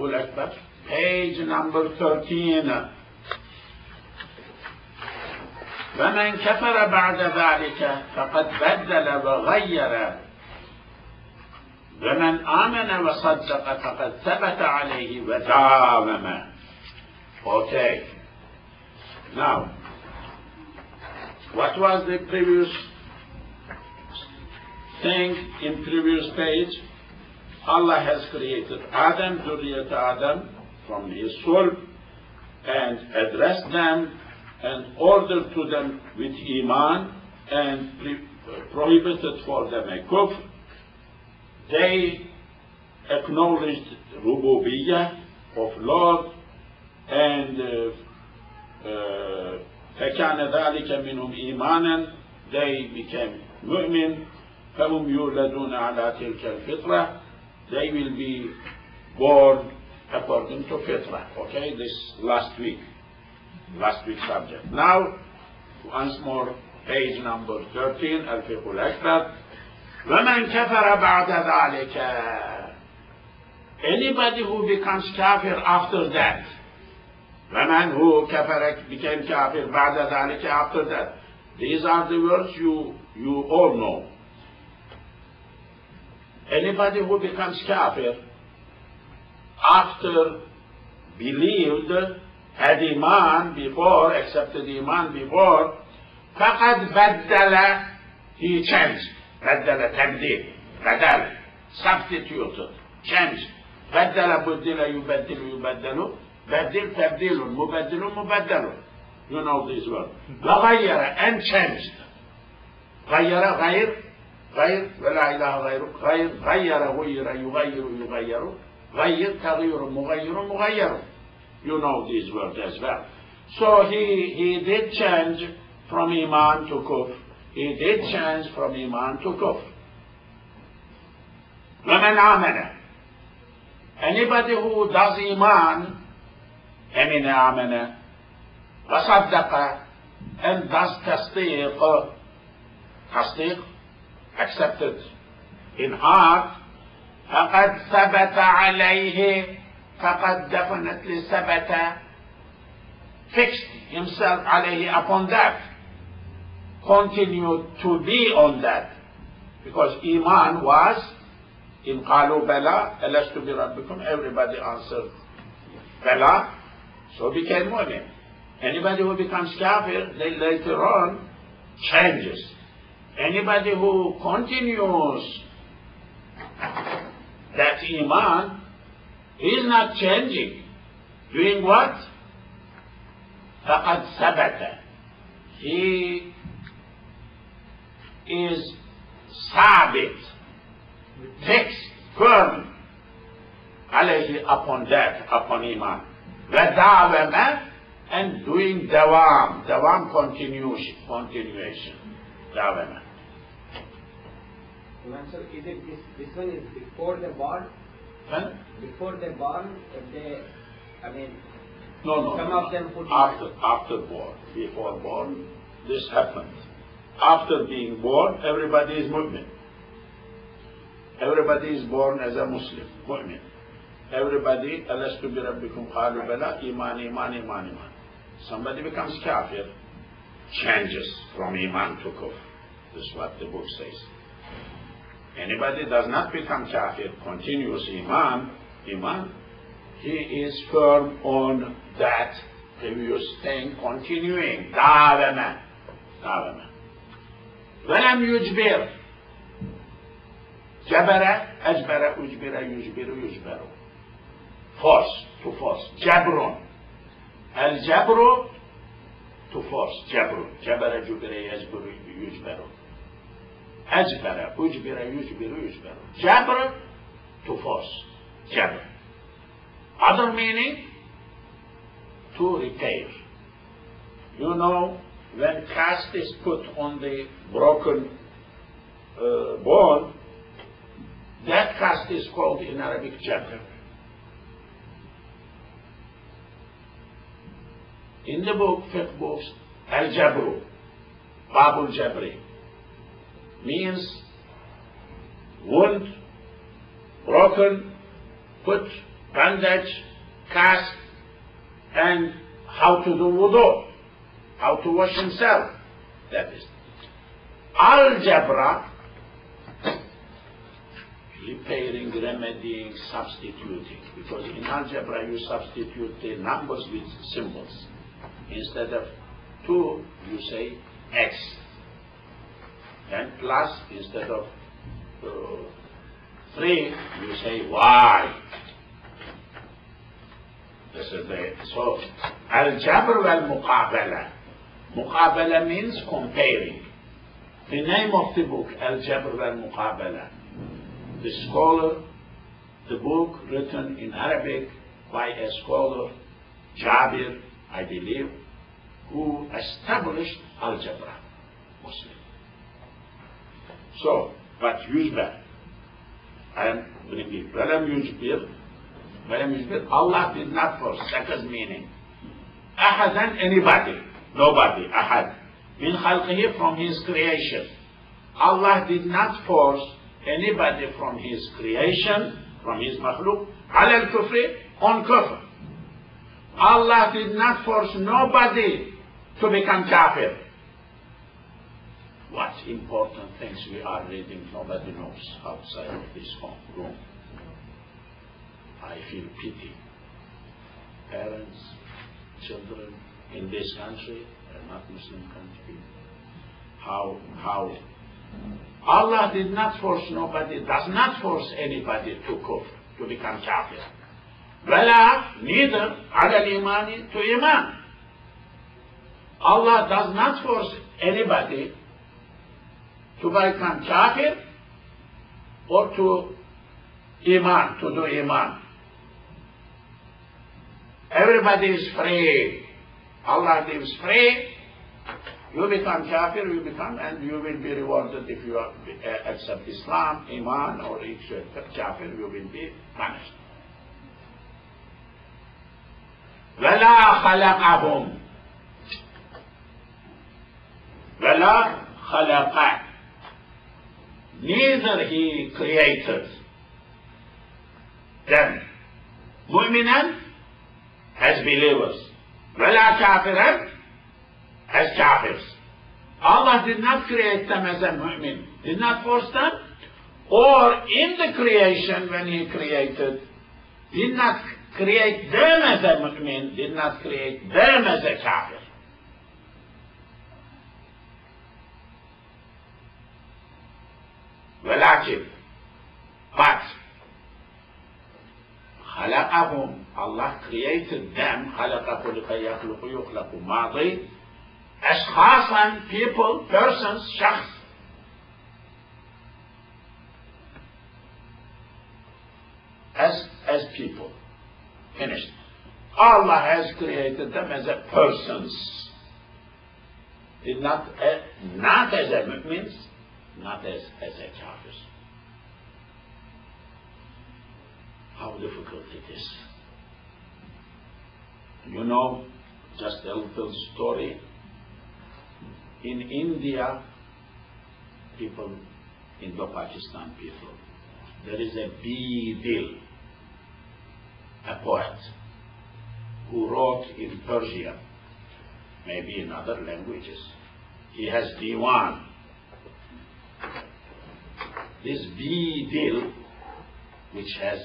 al-Akbar, page number 13. فمن كفر بعد ذلك فقد بدل وغير ومن آمن وصدق فقد ثبت عليه وداوم. Okay. Now, what was the previous thing in previous page? Allah has created Adam, Zuriyat Adam, from his soul, and addressed them and ordered to them with Iman and prohibited for them a kufr. They acknowledged Rububiyyah of Lord, and فَكَانَ ذَلِكَ مِنْهُمْ إِيمَانًا, they became mu'min. فَهُمْ يُولَدُونَ عَلَى تِلْكَ الْفِطْرَةِ, they will be born according to fitrah. Okay, this last week's subject. Now, once more, page number 13, al-Fiqh al-Akbar. وَمَنْ كَفَرَ بَعْدَ ذَلِكَ, anybody who becomes kafir after that. وَمَنْ who كَفَرَ became kafir بَعْدَ ذَلِكَ, after that. These are the words you all know. Anybody who becomes kafir after believed, had iman before, accepted iman before, فَقَدْ بَدَّلَ, he changed. بَدَّلَ تَبْدِيل, بدل, substituted, changed. بَدَّلَ بُدِّلَ يُبَدِّلُ يُبَدَّلُ, بَدِّل تَبْدِيل, مُبَدِّلُ مُبَدَّلُ. You know this word. وَغَيَّرَ, and changed. غَيَّرَ, غَيْر, غير ولا إله غيره، غير غير يغير يغير، غير تغير مغير مغير. You know these words as well. So he did change from iman to kufr. He did change from iman to kufr. وَمَنْ آمَنَ, anybody who does iman, أَمِنَ آمَنَ وَصَدَّقَ, and does tasdiq, accepted in heart, فَقَدْ ثَبَتَ عَلَيْهِ, فَقَدْ definitely ثَبَتَ, fixed himself عليه, upon that, continued to be on that, because iman was in قَالُوا بَلَا أَلَسْتُ بِرَبِّكُمْ, everybody answered Bala, so became mu'min. Anybody who becomes kafir, they later on changes. Anybody who continues that iman is not changing. Doing what? فَقَدْ ثَبَتَ, he is sabit, fixed, firm, alayhi, upon that, upon iman. وَدَعْوَمَ, and doing dawam continuation. Dawama. So this one is before the born? Huh? Before the born, they, no, some of them put after born. Before born, this happened. After being born, everybody is mu'min. Everybody is born as a Muslim, mu'min. Everybody, alastu bi rabbikum qalu bala, iman. Somebody becomes kafir, changes from iman to kufr. This is what the book says. Anybody does not become kafir, continues iman, he is firm on that previous thing, continuing. Dawama. Walam yujbir. Jabara, ajbara, ujbira, yujbiru. Force, to force. Jabrun. Al-jabru, to force. Jabara, jubira, yajburu, yujbiru. Ajbara, ujbira, yujbiru. Jabr, to force. Jabr. Other meaning, to repair. You know, when cast is put on the broken bone, that cast is called in Arabic jabr. In the book, Fiqh books, al-jabru, babul jabri, means wound, broken, put bandage, cast, and how to do wudu, how to wash himself. That is. Algebra, repairing, remedying, substituting. Because in algebra you substitute the numbers with symbols. Instead of 2, you say X. And plus, instead of 3, you say Y. This is the, so, al-Jabr wal-Muqabala. Muqabala means comparing. The name of the book, al-Jabr wal-Muqabala. The scholar, the book written in Arabic by a scholar, Jabir, I believe, who established algebra, Muslim. So, but yujbir, and repeat, Allah did not force, second meaning. Ahadan, anybody, nobody, ahad. Min khalqihi, from his creation. Allah did not force anybody from his creation, from his makhluk, ala al-kufri, on kufr. Allah did not force nobody to become kafir. What important things we are reading, nobody knows outside of this room. I feel pity. Parents, children in this country, a not Muslim country, how Allah did not force nobody, does not force anybody to kufr, to become kafir. Wala, neither, ala al-imani, to iman. Allah does not force anybody to become kafir or to iman, to do iman. Everybody is free. Allah lives free. You become kafir, you become, and you will be rewarded if you accept Islam, iman, or if you accept kafir, you will be punished. وَلَا خَلَقَهُمْ وَلَا خَلَقَ, neither he created them mu'minan, as believers, وَلَا كَافِرًا, as kafirs. Allah did not create them as a mu'min, did not force them, or in the creation when he created, did not create them as a mu'min, did not create them as a kafir. ولكن, but خلقهم, Allah created them, خلق خلق يخلق يخلق ماضي, أشخاصا, people, persons, شخص, as people. Finished. Allah has created them as a persons. Did not as a mu'mins, not as a kafirs. How difficult it is. You know, just a little story. In India, people, Indo-Pakistan people, there is a Bidil, a poet, who wrote in Persian, maybe in other languages. He has diwan. This Bidil, which has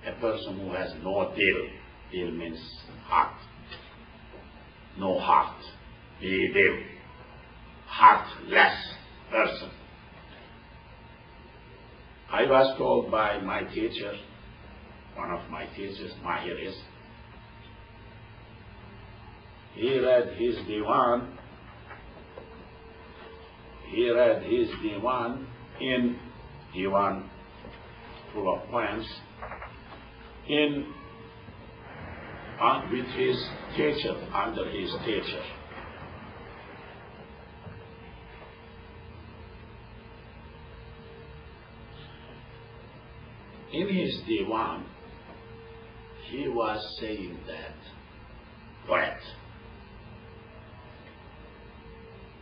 a person who has no dil. Dil means heart. No heart. Bidil. Heartless person. I was told by my teacher, one of my teachers, Mahir is, he read his diwan in diwan full of poems with his teacher, under his teacher. In his diwan, he was saying that, poet,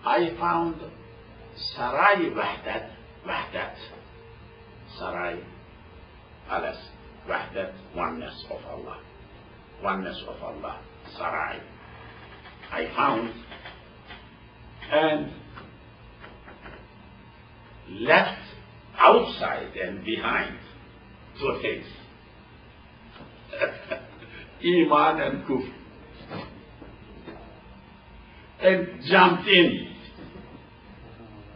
I found Sarai Wahdat, Sarai Palace, Wahdat, oneness of Allah. Oneness of Allah. Sarai. I found and left outside and behind two things. Iman and Kufr. And jumped in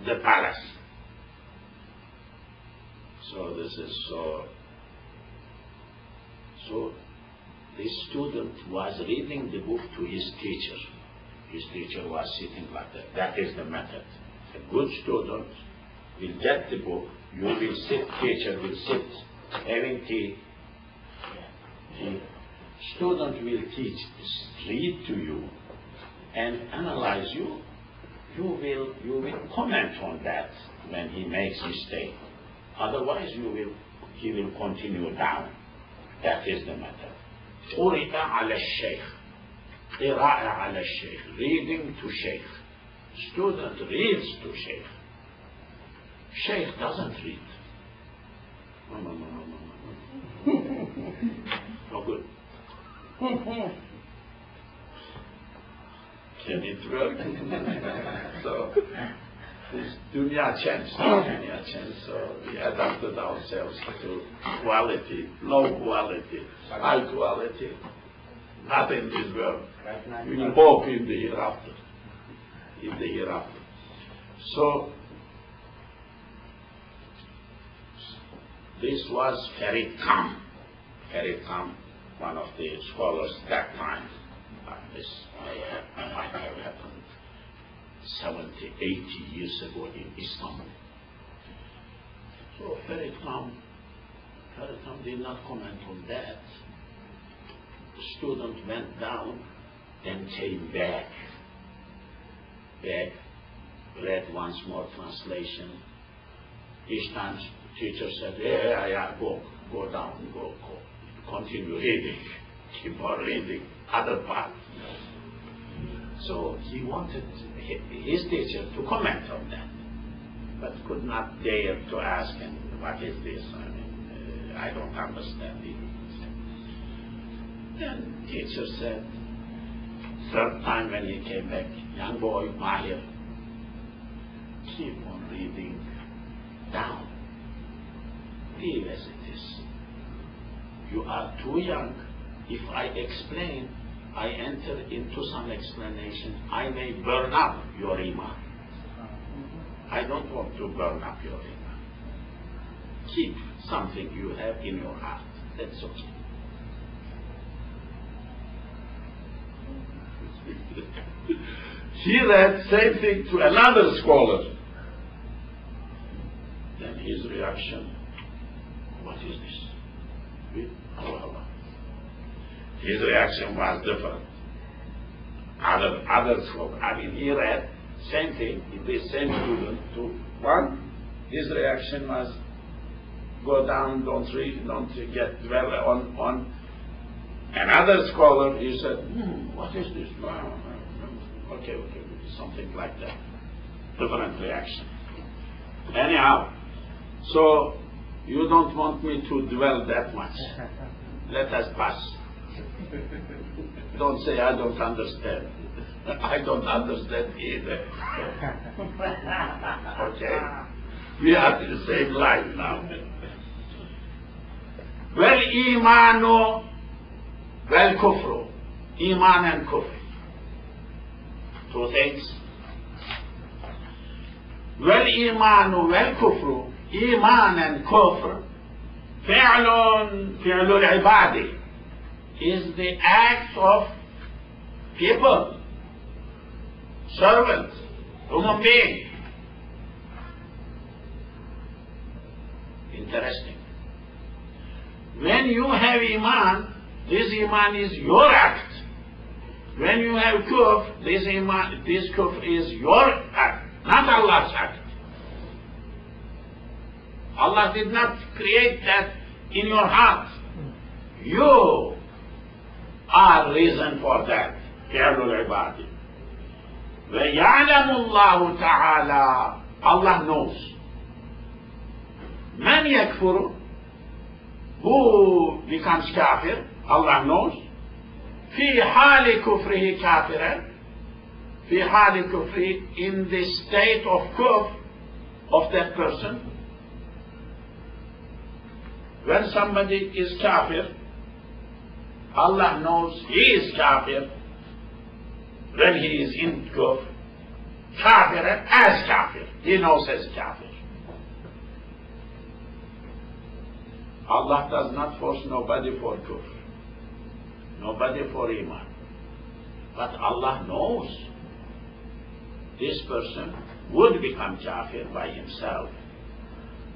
the palace. So this is so the student was reading the book to his teacher. His teacher was sitting like that. That is the method. A good student will get the book, you will sit, teacher will sit, having tea. Student will teach, read to you and analyze you. You will comment on that when he makes mistake. Otherwise he will continue down. That is the method. قرئ على الشيخ. قراءة على الشيخ. Reading to Sheikh. Student reads to Sheikh. Sheikh doesn't read. No good. Can it work? So this dunya changed. So we adapted ourselves to quality, low quality, high quality. Not in this world. We will hope in the hereafter. In the hereafter. So this was Farid Khan. Farid Khan, one of the scholars that time. This might have happened 70, 80 years ago in Istanbul. So Farid Khan did not comment on that. The student went down and came back. Read once more translation. Each time teacher said, yeah, go down, go. Continue reading. Keep on reading. Other part. So he wanted his teacher to comment on that, but could not dare to ask him, what is this? I don't understand it. Then teacher said, third time when he came back, young boy, Mahir, keep on reading down. Leave as it is. You are too young. If I explain, I enter into some explanation, I may burn up your iman. I don't want to burn up your iman. Keep something you have in your heart. That's okay. He read same thing to another scholar. Then his reaction, what is this? His reaction was different. Other scholar, he read same thing, the same student to one. His reaction was, go down, don't read, don't get dwell on. Another scholar, he said, what is this? Okay, something like that. Different reaction. Anyhow, so you don't want me to dwell that much. Let us pass. Don't say I don't understand. I don't understand either. Okay? We are in the same line now. Well, imanu, well, kufru. Iman and kufr. Two things. Well, imanu, well, kufru. Iman and kufr. Fi'lul ibadi. Is the act of people, servants, human being. Interesting. When you have iman, this iman is your act. When you have kufr, this kufr is your act, not Allah's act. Allah did not create that in your heart. You are reason for that. فعل العباد. ويعلم الله تعالى. Allah knows. من يكفر who becomes kafir, Allah knows. في حال كفره كافرا, في حال كفره, in the state of kufr of that person. When somebody is kafir, Allah knows he is kafir. When he is in kufr, kafir as kafir, he knows as kafir. Allah does not force nobody for kufr, nobody for iman. But Allah knows this person would become kafir by himself.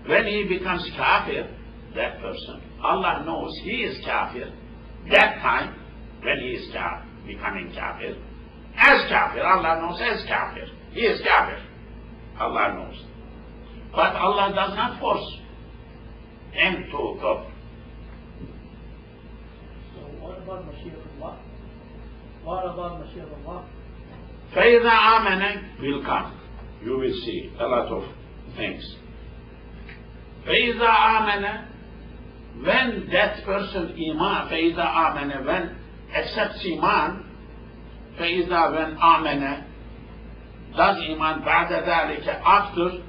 When he becomes kafir, that person, Allah knows he is kafir. That time, when he is becoming kafir, as kafir, Allah knows as kafir. He is kafir. Allah knows. But Allah does not force him to kufr. So what about Mashiach? What about Mashiach? فَإِذَا آمَنَ will come. You will see a lot of things. فَإِذَا آمَنَ, when that person iman, فَإِذَا آمَنَ, when accepts iman, فَإِذَا when آمَنَ, does iman بعد ذلك, after,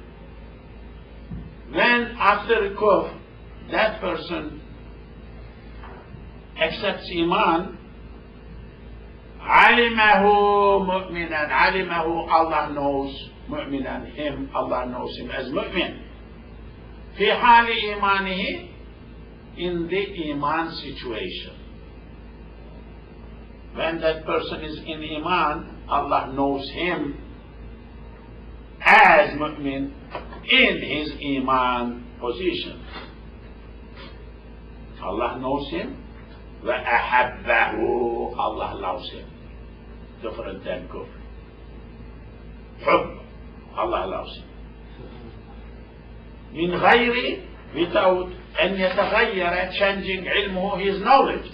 when after kufr, that person accepts iman, عَلِمَهُ مُؤْمِنًا, عَلِمَهُ, Allah knows, مُؤْمِنًا, him, Allah knows him as mu'min. في حال إيمانه, in the iman situation. When that person is in iman, Allah knows him as mu'min in his iman position. Allah knows him. وَأَحَبَّهُ, Allah loves him. Different than kufr. حب, Allah loves him. من غير, without أن يتغير, changing علمه, his knowledge.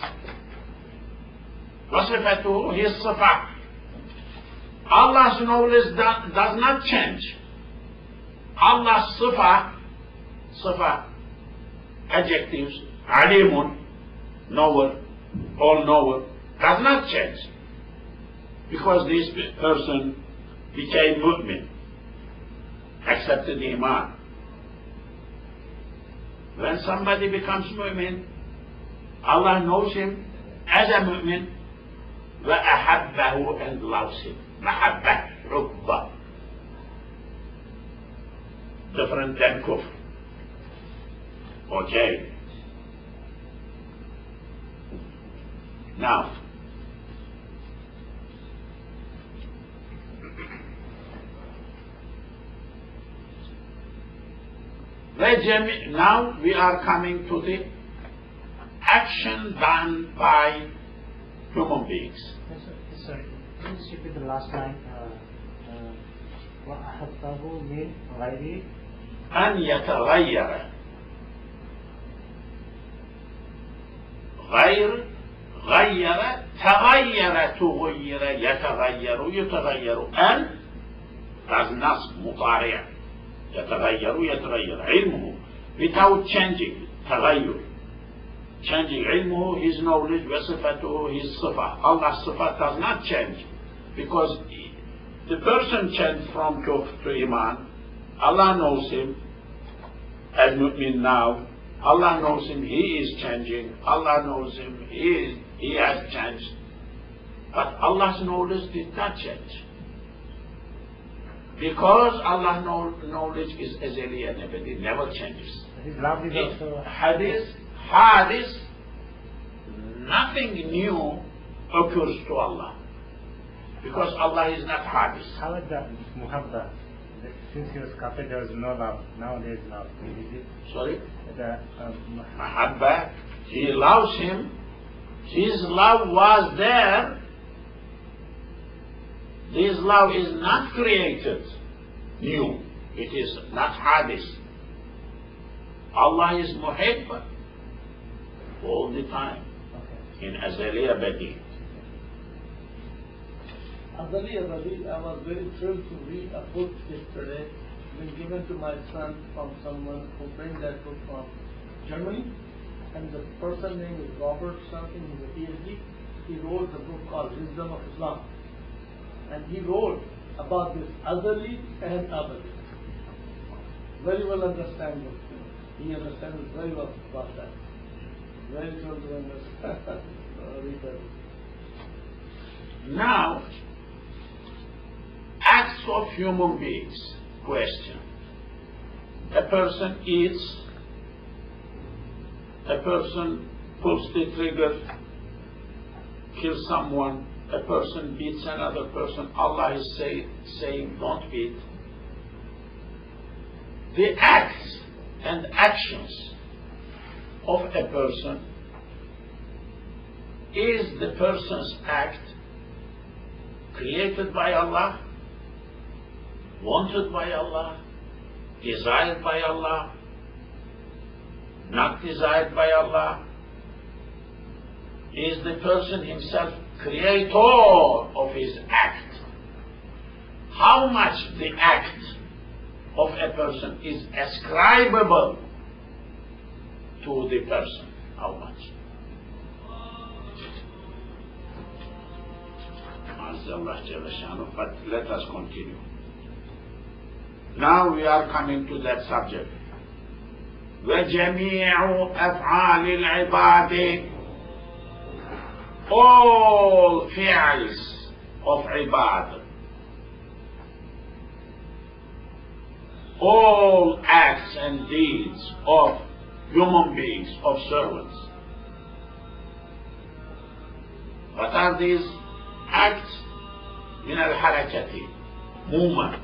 وصفته, his صفة. Allah's knowledge does not change. Allah's صفة, adjectives, عليم, knower, all knower, does not change. Because this person became mu'min, accepted iman. When somebody becomes mu'min, Allah knows him as a mu'min, وَأَحَبَّهُ, and loves him. مَحَبَّةٌ, حُبَّةٌ. Different than kufr. Okay. Now, now we are coming to the action done by human beings. Yes, sorry, please repeat the last line. وَأَحَبَّهُ مِنْ غَيْرِ أن يتغير غير تغير تغير يتغير يتغير أن does not مضارع يتغير علمه without changing تغير changing علمه, his knowledge, وصفته, his صفة. Allah's صفة does not change because the person changed from kufr to iman. Allah knows him as mu'min now. Allah knows him, he is changing. Allah knows him, he has changed. But Allah's knowledge did not change. Because Allah's knowledge is azali and abadi, never changes. his love is also Hadith, nothing new occurs to Allah. Because Allah is not hadith. how is that muhabba? Since he was kafir, there was no love. Now there is love. Is it? Sorry? The Mahabba, he loves him. His love was there. This love is not created new. It is not hadith. Allah is muhib all the time. okay. In azali abadi. Azali Abadi, I was very thrilled to read a book yesterday, been given to my son from someone who brings that book from Germany. and the person name is Robert something, he's a PhD. He wrote a book called Wisdom of Islam. And he wrote about this azali and abadi. Very well understandable. He understands very well about that. Very well to understand. Now, acts of human beings. Question. A person eats, a person pulls the trigger, kills someone, a person beats another person. Allah is saying, don't beat. The acts and actions of a person, is the person's act created by Allah, wanted by Allah, desired by Allah, not desired by Allah? Is the person himself creator of his act? How much the act of a person is ascribable to the person? How much? But let us continue. Now we are coming to that subject. وَجَمِيعُ أَفْعَالِ الْعِبَادِ, all fi'ls of ibad, all acts and deeds of human beings, of servants. What are these acts? من الحركة, movement,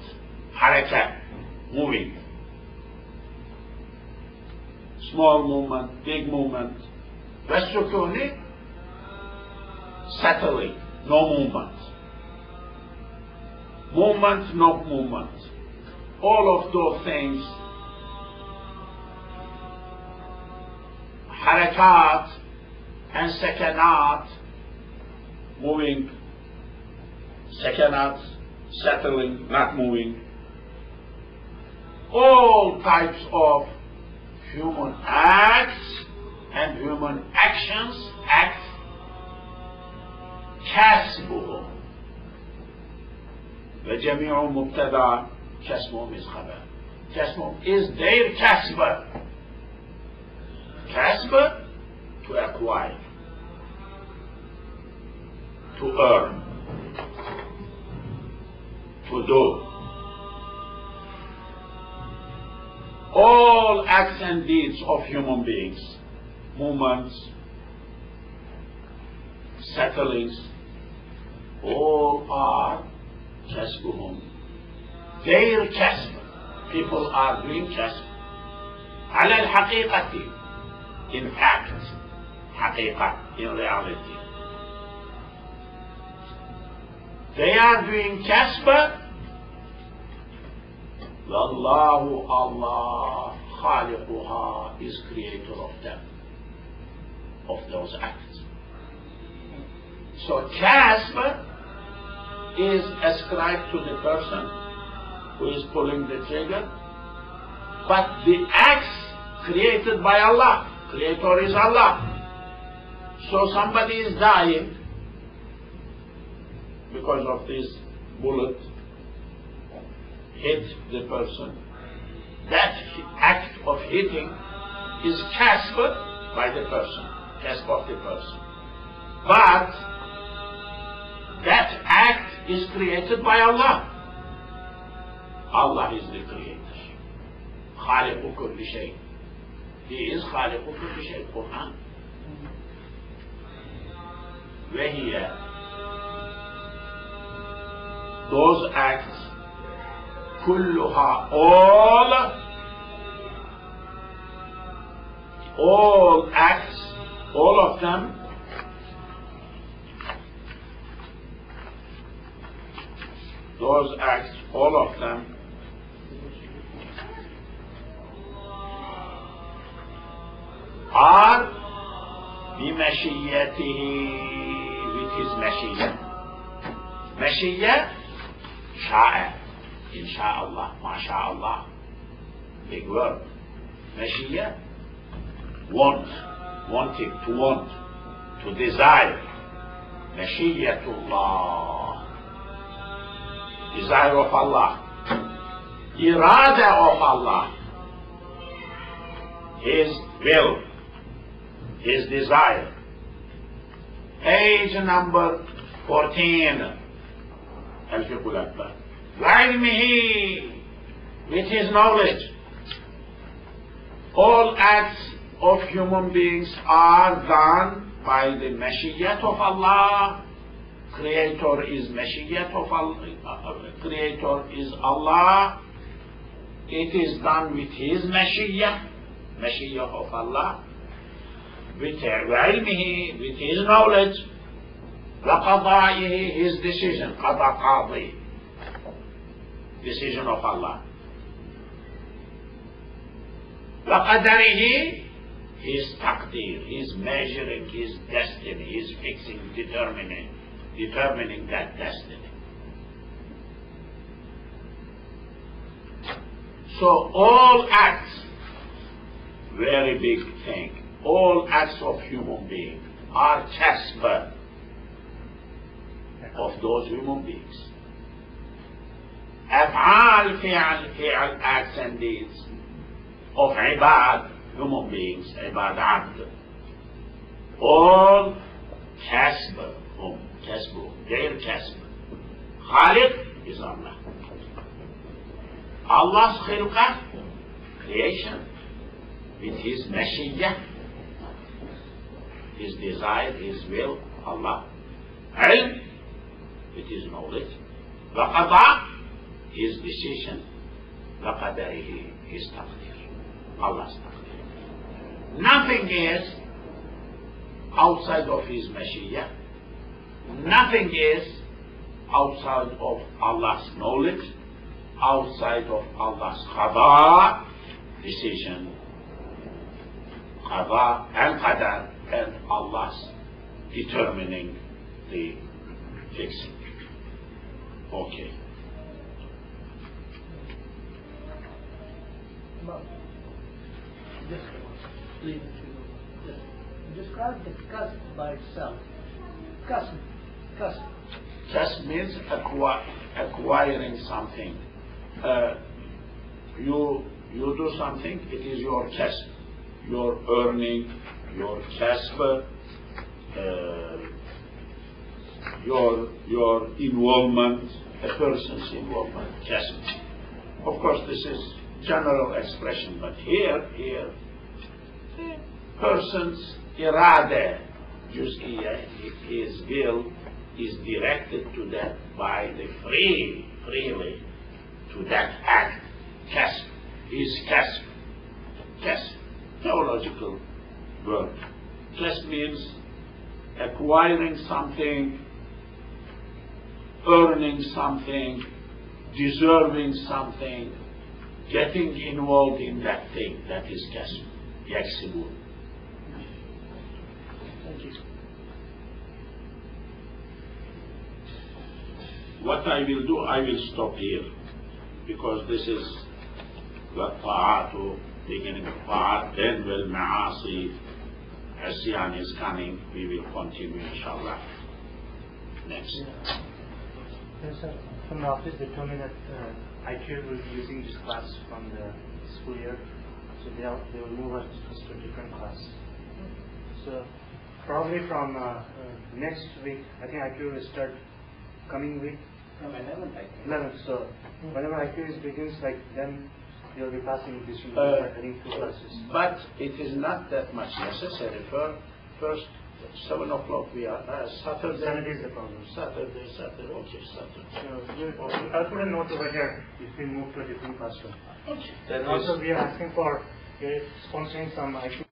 حركة, moving. Small movement, big movement. والسكون, settling, no movement. Movement, no movement. All of those things, harakat and sakanat, moving, sakanat, settling, not moving. All types of human acts and human actions, acts, كسبهم. وجميع مبتدا كسبهم is خبر. كسبهم is their كسب. كسب, to acquire, to earn, to do. All acts and deeds of human beings, movements, settlings, all are kasbuhum. Their kasb. People are doing kasb. على الحقيقة, in fact, حقيقة, in reality. They are doing kasb. Wallahu, Allah, khaliquha, is creator of them, of those acts. So kasb is ascribed to the person who is pulling the trigger, but the acts created by Allah, creator is Allah. So somebody is dying because of this bullet hit the person. That act of hitting is kasb by the person, kasb of the person. But that act is created by Allah. Allah is the creator. خالق كل شيء. He is خالق كل شيء. Quran. وهي, those acts, كلها, all acts, all of them, those acts, all of them, are بمشيته, with his مشيئة. مشيئة, شاء, inshallah, mashallah, big word. مشيئة, want, wanting, to want, to desire. Mashiyatullah, desire of Allah. Irada of Allah, His will, His desire. Page number 14. Al-Fiqh al-Akbar. وعلمه, with his knowledge. All acts of human beings are done by the Mashiyat of Allah. Creator is Mashiyat of Allah. Creator is Allah. It is done with His Mashiyah, Mashiyah of Allah. With علمه, with His knowledge. وقضائه, His decision. قضاء قاضي, decision of Allah. وقدره, His taqdeer, His measuring, His destiny, His fixing, determining that destiny. So all acts, very big thing, all acts of human beings are kasb of those human beings. أفعال, فعل, acts and deeds of ibad, human beings, ibad abd, all kasb, their kasb. Khaliq is Allah. Allah's khilqah, creation, with His mashiyah, His desire, His will, Allah. Ilm, with His knowledge. Waqada, His decision. Waqadarihi, His taqdeer, Allah's taqdeer. Nothing is outside of His mashiyah. Nothing is outside of Allah's knowledge, outside of Allah's qada, decision, qada and qadar, and Allah's determining the fixing. Okay. Just please, describe the cusp by itself. Cusp. Just means acquiring something. You do something, it is your kasb, your earning, your kasb, your involvement, a person's involvement, kasb. Of course, this is general expression, but here, person's irada, juz'iyah, his will, is directed to that by the freely to that act, kasb, is kasb, theological word. Kasb means acquiring something, earning something, deserving something, getting involved in that thing, that is kasb, yaksibun. Thank you. What I will do, I will stop here, because this is the ta'atu, beginning of ta'at, then will ma'asi, Asyan is coming, we will continue inshallah next. Yes, sir. From the office they told me that IQ will be using this class from the school year, so they will move us to a different class. So probably from next week, I think IQ will start coming week. From 11th, I think. 11th, so whenever IQ begins, like then you'll be passing this room, having two classes. But it is not that much necessary. First 7 o'clock we are Saturday. Saturday is the problem. Saturday, okay, Saturday. So I'll put a note over here if we move to a different classroom. Okay. And also we are asking for sponsoring some IQ